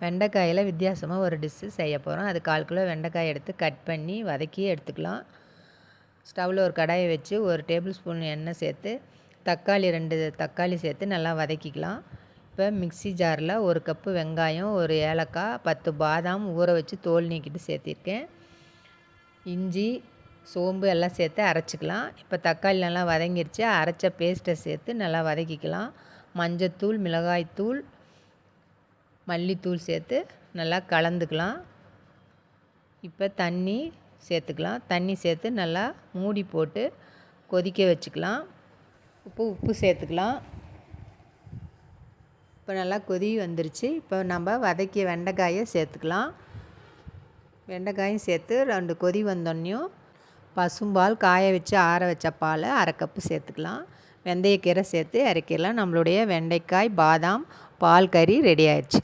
வெண்டைக்காயில் வித்தியாசமாக ஒரு டிஷ்ஷு செய்ய போகிறோம். அது 1/4 கிலோ வெண்டைக்காய் எடுத்து கட் பண்ணி வதக்கி எடுத்துக்கலாம். ஸ்டவ்வில் ஒரு கடாயை வச்சு 1 டேபிள் ஸ்பூன் எண்ணெய் சேர்த்து தக்காளி 2 தக்காளி சேர்த்து நல்லா வதக்கிக்கலாம். இப்போ மிக்ஸி ஜாரில் 1 கப்பு வெங்காயம், 1 ஏலக்காய், 10 பாதாம் ஊற வச்சு தோல் நீக்கிட்டு சேர்த்திருக்கேன். இஞ்சி, சோம்பு எல்லாம் சேர்த்து அரைச்சிக்கலாம். இப்போ தக்காளி நல்லா வதங்கிருச்சு. அரைச்ச பேஸ்ட்டை சேர்த்து நல்லா வதக்கிக்கலாம். மஞ்சத்தூள், மிளகாய்த்தூள், மல்லித்தூள் சேர்த்து நல்லா கலந்துக்கலாம். இப்போ தண்ணி சேர்த்துக்கலாம். தண்ணி சேர்த்து நல்லா மூடி போட்டு கொதிக்க வச்சுக்கலாம். உப்பு சேர்த்துக்கலாம். இப்போ நல்லா கொதி வந்துருச்சு. இப்போ நம்ம வதக்கிய வெண்டைக்காயை சேர்த்துக்கலாம். வெண்டைக்காயும் சேர்த்து 2 கொதி வந்தோடனையும் பசும்பால் காய வச்சு ஆற வச்ச பால் 1/2 கப்பு சேர்த்துக்கலாம். வெந்தயக்கீரை சேர்த்து இறக்கிடலாம். நம்மளுடைய வெண்டைக்காய் பாதாம் பால் கறி ரெடி ஆயிடுச்சு.